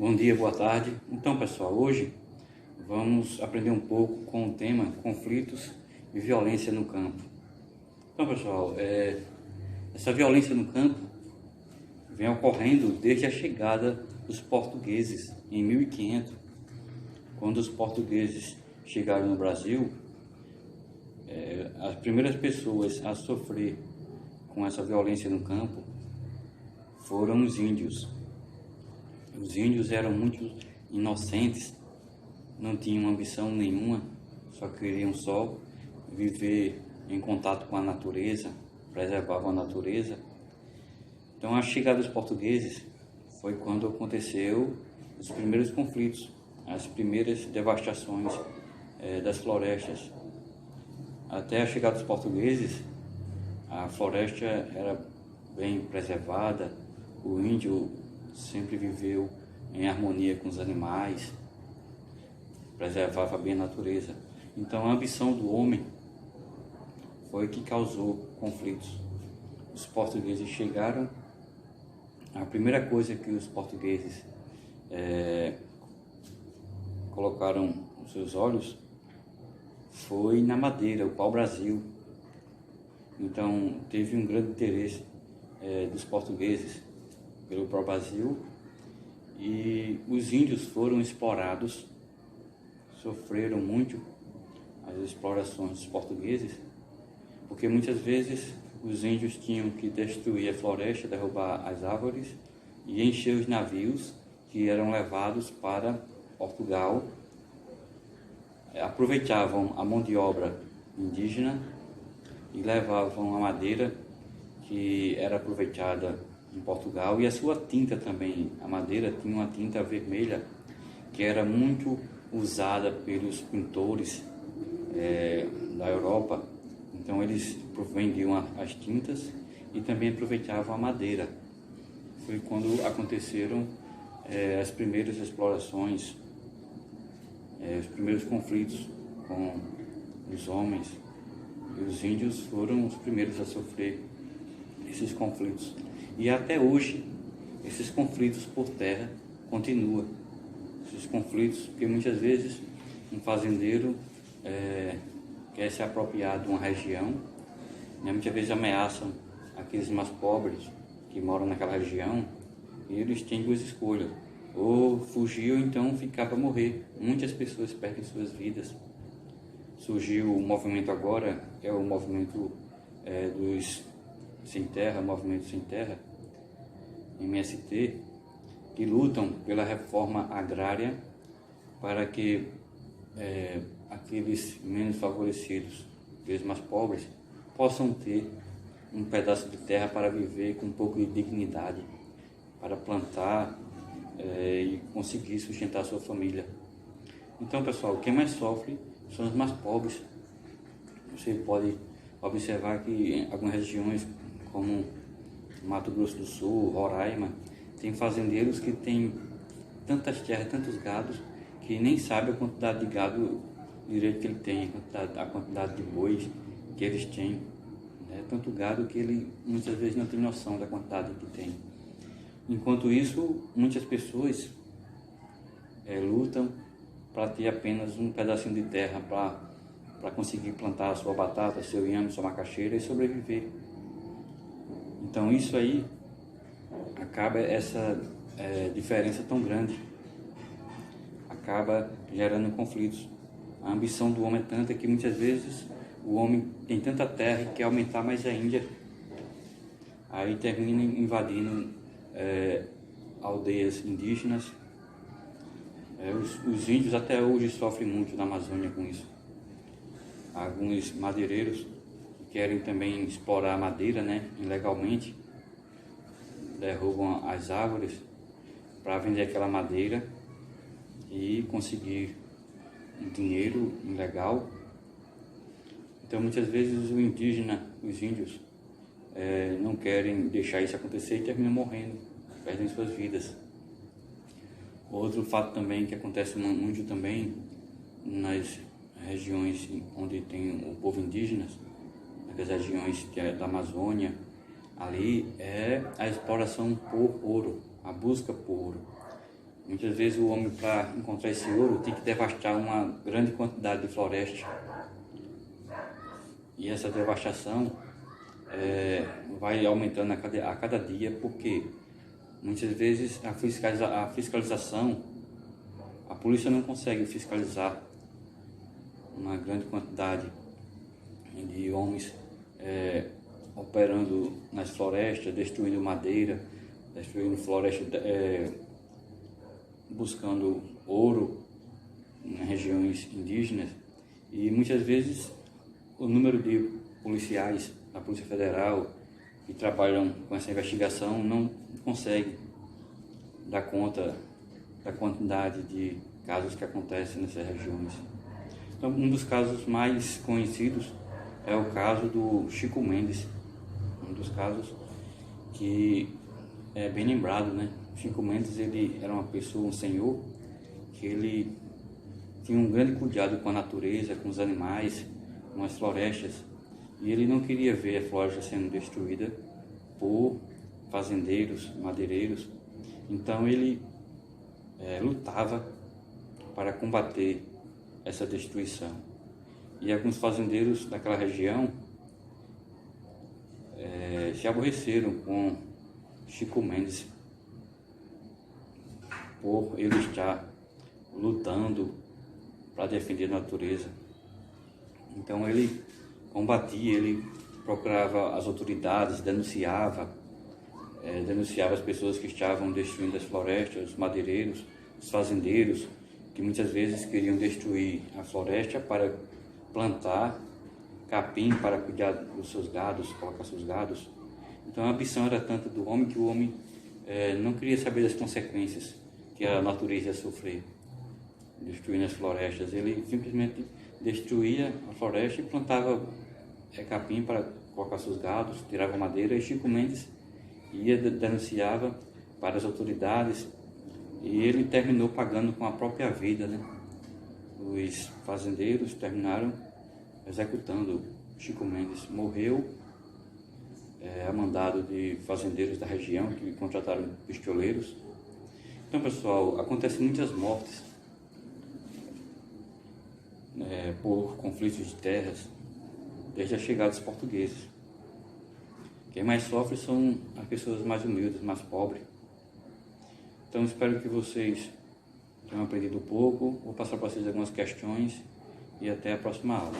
Bom dia, boa tarde. Então, pessoal, hoje vamos aprender um pouco com o tema conflitos e violência no campo. Então, pessoal, essa violência no campo vem ocorrendo desde a chegada dos portugueses em 1500. Quando os portugueses chegaram no Brasil, as primeiras pessoas a sofrer com essa violência no campo foram os índios. Os índios eram muito inocentes, não tinham ambição nenhuma, só queriam viver em contato com a natureza, preservavam a natureza. Então, a chegada dos portugueses foi quando aconteceu os primeiros conflitos, as primeiras devastações das florestas. Até a chegada dos portugueses, a floresta era bem preservada, o índio sempre viveu em harmonia com os animais, preservava bem a natureza. Então, a ambição do homem foi que causou conflitos. Os portugueses chegaram, a primeira coisa que os portugueses colocaram os seus olhos foi na madeira, o pau-brasil. Então, teve um grande interesse dos portugueses pelo pau-brasil, e os índios foram explorados, sofreram muito as explorações dos portugueses, porque muitas vezes os índios tinham que destruir a floresta, derrubar as árvores e encher os navios que eram levados para Portugal. Aproveitavam a mão de obra indígena e levavam a madeira que era aproveitada em Portugal, e a sua tinta também. A madeira tinha uma tinta vermelha que era muito usada pelos pintores da Europa. Então eles vendiam as tintas e também aproveitavam a madeira. Foi quando aconteceram as primeiras explorações, os primeiros conflitos com os homens, e os índios foram os primeiros a sofrer esses conflitos. E até hoje, esses conflitos por terra continuam. Esses conflitos, porque muitas vezes um fazendeiro quer se apropriar de uma região, né? Muitas vezes ameaçam aqueles mais pobres que moram naquela região, e eles têm duas escolhas: ou fugir ou então ficar para morrer. Muitas pessoas perdem suas vidas. Surgiu o movimento agora, que é o movimento dos Sem Terra, Movimento Sem Terra, MST, que lutam pela reforma agrária para que aqueles menos favorecidos, aqueles mais pobres, possam ter um pedaço de terra para viver com um pouco de dignidade, para plantar e conseguir sustentar a sua família. Então, pessoal, quem mais sofre são os mais pobres. Você pode observar que em algumas regiões, como Mato Grosso do Sul, Roraima, tem fazendeiros que têm tantas terras, tantos gados, que nem sabe a quantidade de gado direito que ele tem, a quantidade de bois que eles têm. Tanto gado que ele muitas vezes não tem noção da quantidade que tem. Enquanto isso, muitas pessoas lutam para ter apenas um pedacinho de terra para conseguir plantar a sua batata, seu inhame, sua macaxeira e sobreviver. Então isso aí acaba essa diferença tão grande, acaba gerando conflitos. A ambição do homem é tanta que muitas vezes o homem tem tanta terra e quer aumentar mais ainda, aí termina invadindo aldeias indígenas. Os índios até hoje sofrem muito na Amazônia com isso. Alguns madeireiros querem também explorar a madeira, ilegalmente, derrubam as árvores para vender aquela madeira e conseguir dinheiro ilegal. Então, muitas vezes os índios não querem deixar isso acontecer e terminam morrendo, perdem suas vidas. Outro fato também que acontece muito também nas regiões onde tem o povo indígena, nas regiões da Amazônia, ali é a exploração por ouro, a busca por ouro. Muitas vezes o homem, para encontrar esse ouro, tem que devastar uma grande quantidade de floresta. E essa devastação vai aumentando a cada dia, porque muitas vezes a fiscalização, a polícia não consegue fiscalizar uma grande quantidade de homens operando nas florestas, destruindo madeira, destruindo floresta, buscando ouro em regiões indígenas. E muitas vezes o número de policiais da Polícia Federal que trabalham com essa investigação não consegue dar conta da quantidade de casos que acontecem nessas regiões. Então, um dos casos mais conhecidos é o caso do Chico Mendes, um dos casos que é bem lembrado, né? Chico Mendes, ele era uma pessoa, um senhor, que ele tinha um grande cuidado com a natureza, com os animais, com as florestas, e ele não queria ver a floresta sendo destruída por fazendeiros, madeireiros. Então ele lutava para combater essa destruição. E alguns fazendeiros daquela região se aborreceram com Chico Mendes por ele estar lutando para defender a natureza. Então ele combatia, ele procurava as autoridades, denunciava as pessoas que estavam destruindo as florestas, os madeireiros, os fazendeiros, que muitas vezes queriam destruir a floresta para plantar capim, para cuidar dos seus gados, colocar seus gados. Então a ambição era tanta do homem que o homem não queria saber das consequências que a natureza ia sofrer, destruindo as florestas. Ele simplesmente destruía a floresta e plantava capim para colocar seus gados, tirava madeira, e Chico Mendes denunciava para as autoridades, e ele terminou pagando com a própria vida, né? Os fazendeiros terminaram executando Chico Mendes. Morreu a mandado de fazendeiros da região que contrataram pistoleiros. Então, pessoal, acontecem muitas mortes por conflitos de terras desde a chegada dos portugueses. Quem mais sofre são as pessoas mais humildes, mais pobres. Então, espero que vocês tenham aprendido um pouco. Vou passar para vocês algumas questões e até a próxima aula.